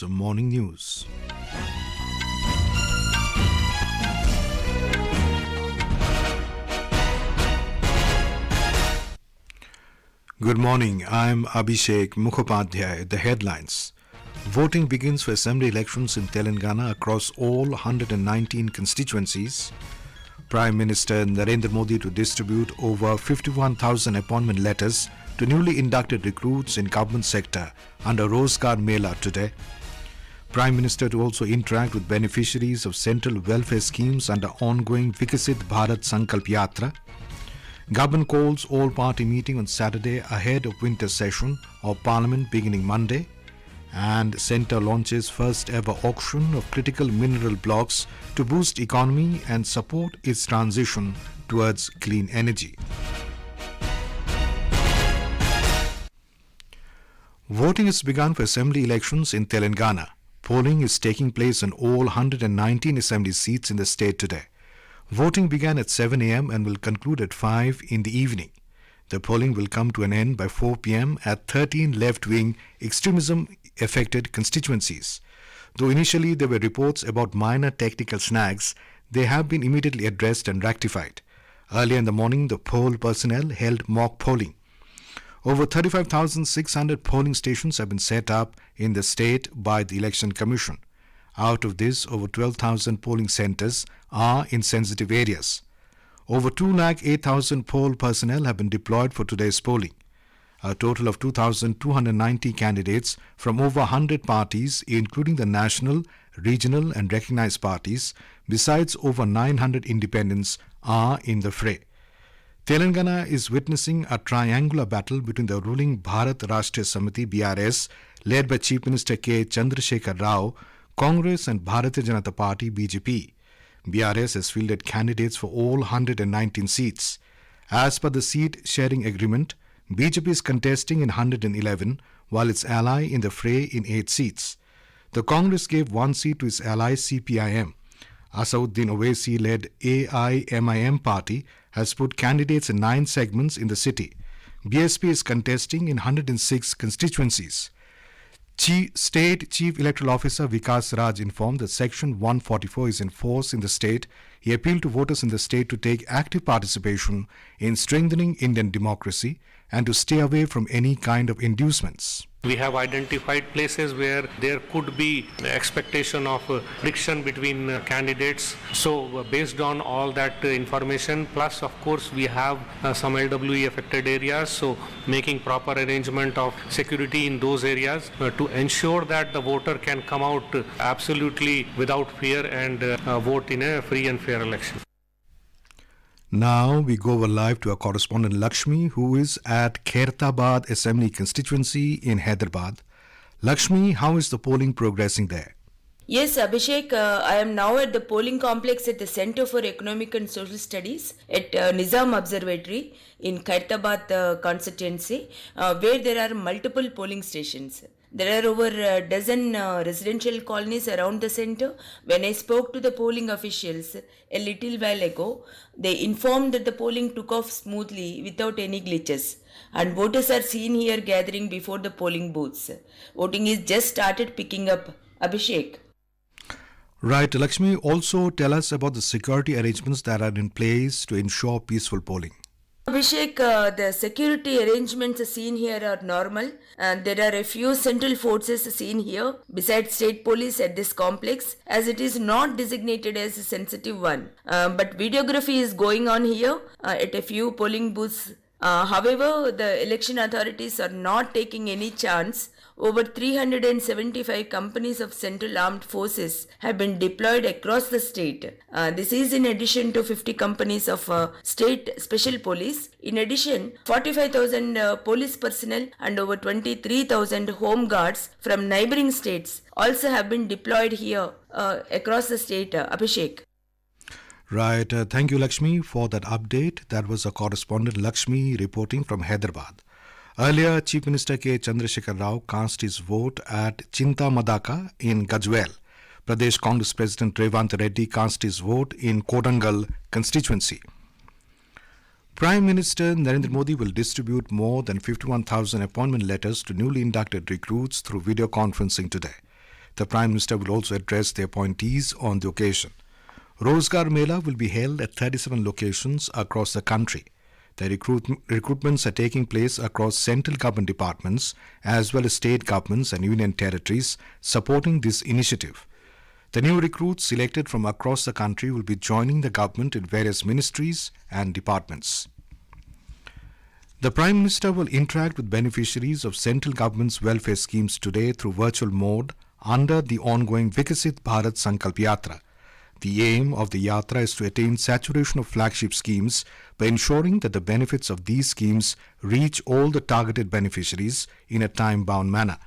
Morning News. Good morning. I'm Abhishek Mukhopadhyay. The headlines. Voting begins for assembly elections in Telangana across all 119 constituencies. Prime Minister Narendra Modi to distribute over 51,000 appointment letters to newly inducted recruits in government sector under Rozgar Mela today. Prime Minister to also interact with beneficiaries of central welfare schemes under ongoing Viksit Bharat Sankalp Yatra. Government calls all-party meeting on Saturday ahead of winter session of Parliament beginning Monday. And Centre launches first ever auction of critical mineral blocks to boost economy and support its transition towards clean energy. Voting has begun for assembly elections in Telangana. Polling is taking place on all 119 assembly seats in the state today. Voting began at 7 a.m. and will conclude at 5 in the evening. The polling will come to an end by 4 p.m. at 13 left-wing extremism-affected constituencies. Though initially there were reports about minor technical snags, they have been immediately addressed and rectified. Earlier in the morning, the poll personnel held mock polling. Over 35,600 polling stations have been set up in the state by the Election Commission. Out of this, over 12,000 polling centers are in sensitive areas. Over 208,000 poll personnel have been deployed for today's polling. A total of 2,290 candidates from over 100 parties, including the national, regional and recognized parties, besides over 900 independents, are in the fray. Telangana is witnessing a triangular battle between the ruling Bharat Rashtriya Samiti BRS, led by Chief Minister K. Chandrasekhar Rao, Congress and Bharatiya Janata Party BJP. BRS has fielded candidates for all 119 seats. As per the seat sharing agreement, BJP is contesting in 111, while its ally in the fray in 8 seats. The Congress gave 1 seat to its ally CPIM. Asauddin Owaisi-led AIMIM party has put candidates in 9 segments in the city. BSP is contesting in 106 constituencies. State Chief Electoral Officer Vikas Raj informed that Section 144 is in force in the state. He appealed to voters in the state to take active participation in strengthening Indian democracy and to stay away from any kind of inducements. We have identified places where there could be expectation of friction between candidates. So based on all that information, plus of course we have some LWE affected areas, so making proper arrangement of security in those areas to ensure that the voter can come out absolutely without fear and vote in a free and fair election. Now we go over live to our correspondent Lakshmi, who is at Khairtabad Assembly constituency in Hyderabad. Lakshmi, how is the polling progressing there? Yes, Abhishek, I am now at the polling complex at the Center for Economic and Social Studies at Nizam Observatory in Khairtabad constituency, where there are multiple polling stations. There are over a dozen residential colonies around the center. When I spoke to the polling officials a little while ago, they informed that the polling took off smoothly without any glitches. And voters are seen here gathering before the polling booths. Voting is just started picking up. Abhishek. Right, Lakshmi, also tell us about the security arrangements that are in place to ensure peaceful polling. Abhishek, the security arrangements seen here are normal, and there are a few central forces seen here besides state police at this complex, as it is not designated as a sensitive one. But videography is going on here at a few polling booths. However, the election authorities are not taking any chance. Over 375 companies of Central Armed Forces have been deployed across the state. This is in addition to 50 companies of State Special Police. In addition, 45,000 police personnel and over 23,000 home guards from neighboring states also have been deployed here across the state. Abhishek. Right. Thank you, Lakshmi, for that update. That was a correspondent Lakshmi reporting from Hyderabad. Earlier, Chief Minister K. Chandrasekhar Rao cast his vote at Chintamadaka in Gajwel. Pradesh Congress President Revant Reddy cast his vote in Kodangal constituency. Prime Minister Narendra Modi will distribute more than 51,000 appointment letters to newly inducted recruits through video conferencing today. The Prime Minister will also address the appointees on the occasion. Rozgar Mela will be held at 37 locations across the country. The recruitments are taking place across central government departments as well as state governments and union territories supporting this initiative. The new recruits selected from across the country will be joining the government in various ministries and departments. The Prime Minister will interact with beneficiaries of central government's welfare schemes today through virtual mode under the ongoing Viksit Bharat Sankalp Yatra. The aim of the Yatra is to attain saturation of flagship schemes by ensuring that the benefits of these schemes reach all the targeted beneficiaries in a time-bound manner.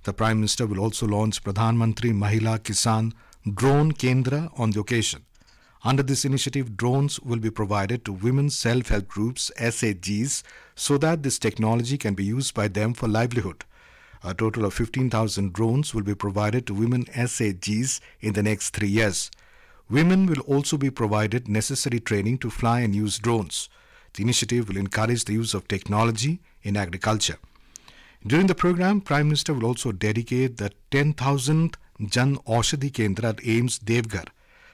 The Prime Minister will also launch Pradhan Mantri Mahila Kisan Drone Kendra on the occasion. Under this initiative, drones will be provided to women's self-help groups, SHGs, so that this technology can be used by them for livelihood. A total of 15,000 drones will be provided to women SHGs in the next 3 years. Women will also be provided necessary training to fly and use drones. The initiative will encourage the use of technology in agriculture. During the program, Prime Minister will also dedicate the 10,000th Jan Aushadhi Kendra at AIIMS Devghar.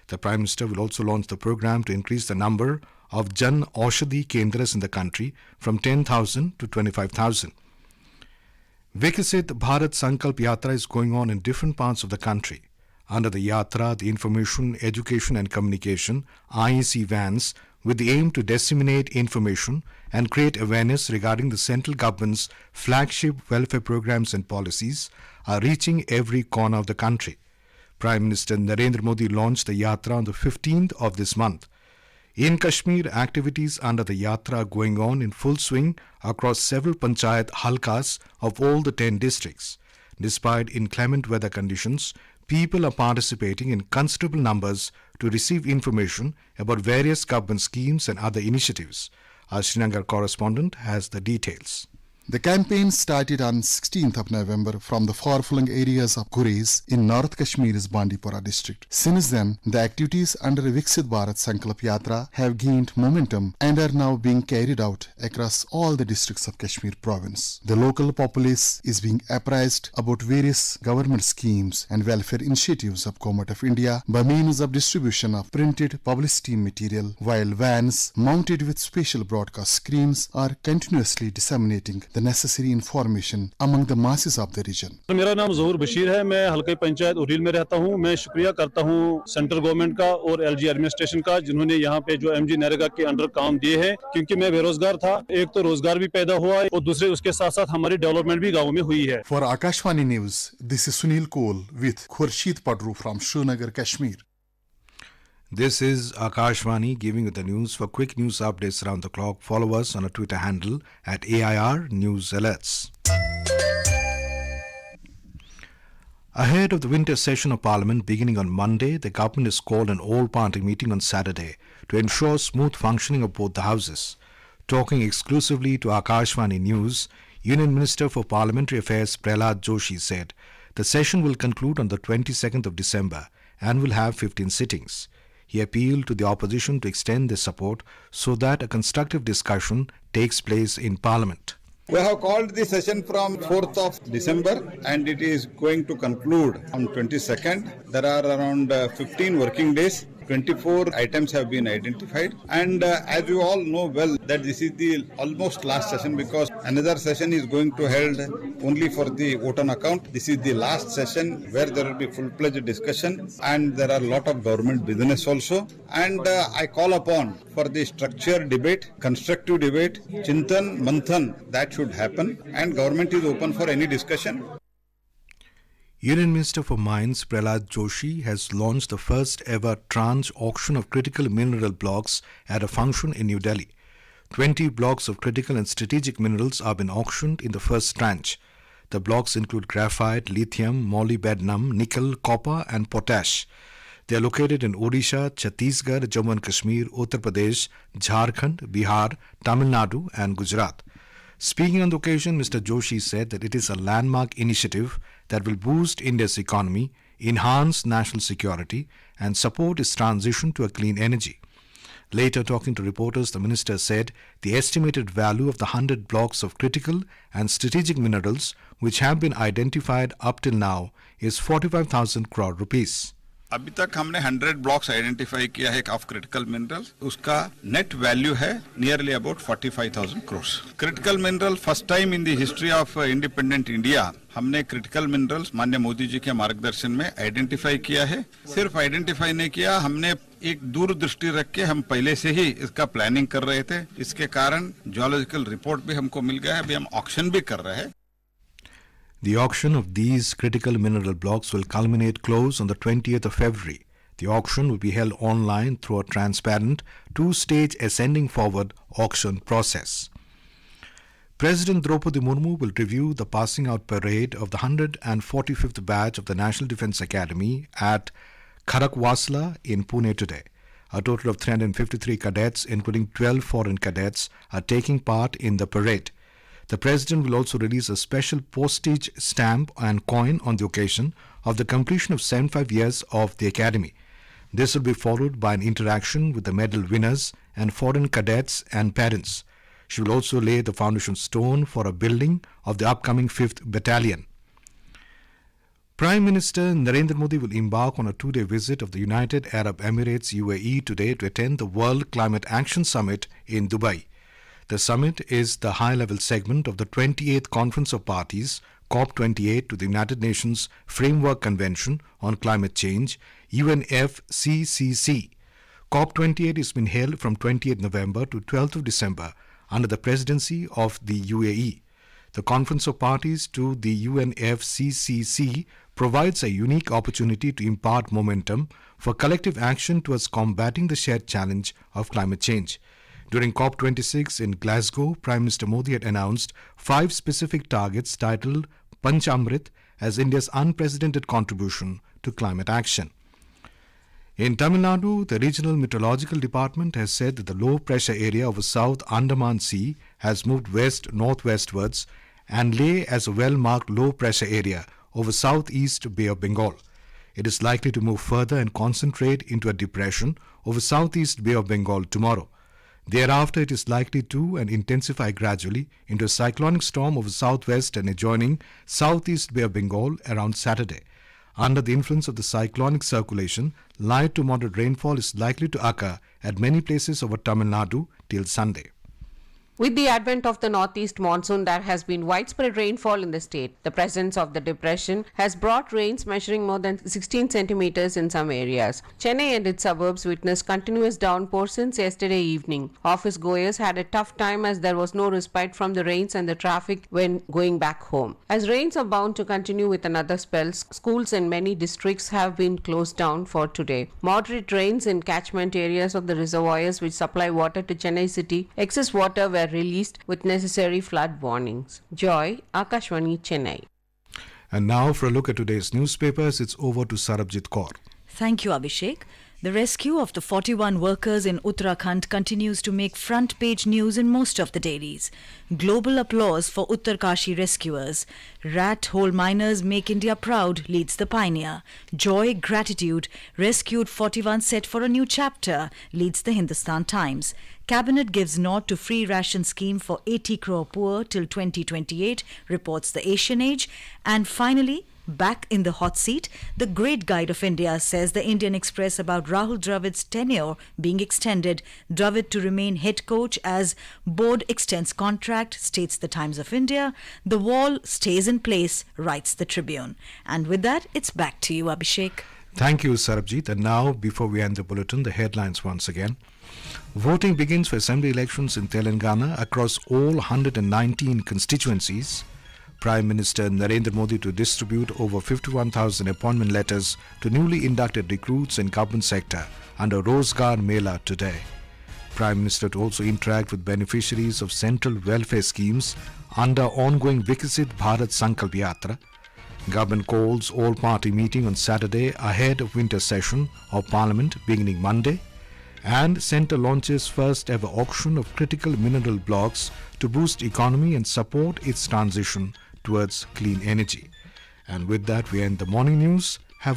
The Prime Minister will also launch the program to increase the number of Jan Aushadhi Kendras in the country from 10,000 to 25,000. Viksit Bharat Sankalp Yatra is going on in different parts of the country. Under the Yatra, the Information, Education and Communication (IEC) vans, with the aim to disseminate information and create awareness regarding the central government's flagship welfare programs and policies, are reaching every corner of the country. Prime Minister Narendra Modi launched the Yatra on the 15th of this month. In Kashmir, activities under the Yatra are going on in full swing across several Panchayat halkas of all the 10 districts. Despite inclement weather conditions, people are participating in considerable numbers to receive information about various government schemes and other initiatives. Our Srinagar correspondent has the details. The campaign started on 16th of November from the far-flung areas of Gurez in North Kashmir's Bandipora district. Since then, the activities under Viksit Bharat Sankalp Yatra have gained momentum and are now being carried out across all the districts of Kashmir province. The local populace is being apprised about various government schemes and welfare initiatives of Govt of India by means of distribution of printed publicity material, while vans mounted with special broadcast screens are continuously disseminating the necessary information among the masses of the region. मेरा नाम ज़हूर बशीर है। मैं हल्के पंचायत उरील में रहता हूँ। मैं शुक्रिया करता हूँ सेंट्रल गवर्नमेंट का और एलजी एडमिनिस्ट्रेशन का, जिन्होंने यहाँ पे जो एमजी नरेगा के अंडर काम दिए हैं, क्योंकि मैं बेरोजगार था। एक तो रोजगार भी पैदा हुआ है और दूसरे उसके साथ साथ हमारी डेवलपमेंट भी गाँव में हुई है। For Akashvani News, this is Sunil Kohl with Khurshid Padru from Srinagar, Kashmir. This is Akashvani giving you the news. For quick news updates around the clock, follow us on our Twitter handle at AIR News Alerts. Ahead of the winter session of Parliament beginning on Monday, the government has called an all-party meeting on Saturday to ensure smooth functioning of both the houses. Talking exclusively to Akashvani News, Union Minister for Parliamentary Affairs Prahlad Joshi said the session will conclude on the 22nd of December and will have 15 sittings. He appealed to the opposition to extend their support so that a constructive discussion takes place in Parliament. We have called the session from 4th of December and it is going to conclude on 22nd. There are around 15 working days. 24 items have been identified, and as you all know well that this is the almost last session, because another session is going to held only for the vote on account. This is the last session where there will be full-fledged discussion, and there are a lot of government business also, and I call upon for the structured debate, constructive debate, chintan, manthan, that should happen, and government is open for any discussion. Union Minister for Mines Prahlad Joshi has launched the first ever tranche auction of critical mineral blocks at a function in New Delhi. 20 blocks of critical and strategic minerals have been auctioned in the first tranche. The blocks include graphite, lithium, molybdenum, nickel, copper and potash. They are located in Odisha, Chhattisgarh, Jammu and Kashmir, Uttar Pradesh, Jharkhand, Bihar, Tamil Nadu and Gujarat. Speaking on the occasion, Mr. Joshi said that it is a landmark initiative that will boost India's economy, enhance national security and support its transition to a clean energy. Later, talking to reporters, the minister said the estimated value of the 100 blocks of critical and strategic minerals which have been identified up till now is 45,000 crore rupees. अभी तक हमने 100 blocks identify किया है of critical minerals. उसका net value है nearly about 45,000 crores. Critical mineral first time in the history of independent India हमने critical minerals माननीय मोदी जी के मार्गदर्शन में आइडेंटिफाई किया है. सिर्फ आइडेंटिफाई नहीं किया, हमने एक दूरदृष्टि रख के हम पहले से ही इसका प्लानिंग कर रहे थे. इसके कारण जियोलॉजिकल रिपोर्ट भी हमको मिल गया है. अभी हम ऑक्शन भी कर रहे हैं. The auction of these critical mineral blocks will culminate close on the 20th of February. The auction will be held online through a transparent two-stage ascending forward auction process. President Draupadi Murmu will review the passing out parade of the 145th batch of the National Defence Academy at Kharakwasla in Pune today. A total of 353 cadets, including 12 foreign cadets, are taking part in the parade. The President will also release a special postage stamp and coin on the occasion of the completion of 75 years of the Academy. This will be followed by an interaction with the medal winners and foreign cadets and parents. She will also lay the foundation stone for a building of the upcoming 5th Battalion. Prime Minister Narendra Modi will embark on a two-day visit of the United Arab Emirates UAE today to attend the World Climate Action Summit in Dubai. The summit is the high-level segment of the 28th Conference of Parties, COP28, to the United Nations Framework Convention on Climate Change, UNFCCC. COP28 is being held from 28th November to 12th of December under the presidency of the UAE. The Conference of Parties to the UNFCCC provides a unique opportunity to impart momentum for collective action towards combating the shared challenge of climate change. During COP26 in Glasgow, Prime Minister Modi had announced 5 specific targets titled Panchamrit as India's unprecedented contribution to climate action. In Tamil Nadu, the Regional Meteorological Department has said that the low-pressure area over South Andaman Sea has moved west-northwestwards and lay as a well-marked low-pressure area over southeast Bay of Bengal. It is likely to move further and concentrate into a depression over southeast Bay of Bengal tomorrow. Thereafter, it is likely to and intensify gradually into a cyclonic storm over southwest and adjoining southeast Bay of Bengal around Saturday. Under the influence of the cyclonic circulation, light to moderate rainfall is likely to occur at many places over Tamil Nadu till Sunday. With the advent of the northeast monsoon, there has been widespread rainfall in the state. The presence of the depression has brought rains measuring more than 16 centimeters in some areas. Chennai and its suburbs witnessed continuous downpours since yesterday evening. Office goers had a tough time as there was no respite from the rains and the traffic when going back home. As rains are bound to continue with another spell, schools in many districts have been closed down for today. Moderate rains in catchment areas of the reservoirs which supply water to Chennai city, excess water were released with necessary flood warnings. Joy, Akashvani, Chennai. And now for a look at today's newspapers, it's over to Sarabjit Kaur. Thank you, Abhishek. The rescue of the 41 workers in Uttarakhand continues to make front-page news in most of the dailies. Global applause for Uttarkashi rescuers. Rat hole miners make India proud, leads the pioneer. Joy, gratitude, rescued 41 set for a new chapter, leads the Hindustan Times. Cabinet gives nod to free ration scheme for 80 crore poor till 2028, reports the Asian Age. And finally, back in the hot seat, the Great Guide of India says the Indian Express about Rahul Dravid's tenure being extended. Dravid to remain head coach as board extends contract, states the Times of India. The wall stays in place, writes the Tribune. And with that, it's back to you, Abhishek. Thank you, Sarabjit. And now, before we end the bulletin, the headlines once again. Voting begins for assembly elections in Telangana across all 119 constituencies. Prime Minister Narendra Modi to distribute over 51,000 appointment letters to newly inducted recruits in government sector under Rozgar Mela today. Prime Minister to also interact with beneficiaries of central welfare schemes under ongoing Viksit Bharat Sankalp Yatra. Government calls all-party meeting on Saturday ahead of winter session of Parliament beginning Monday. And Centre launches first ever auction of critical mineral blocks to boost economy and support its transition towards clean energy. And with that, we end the morning news.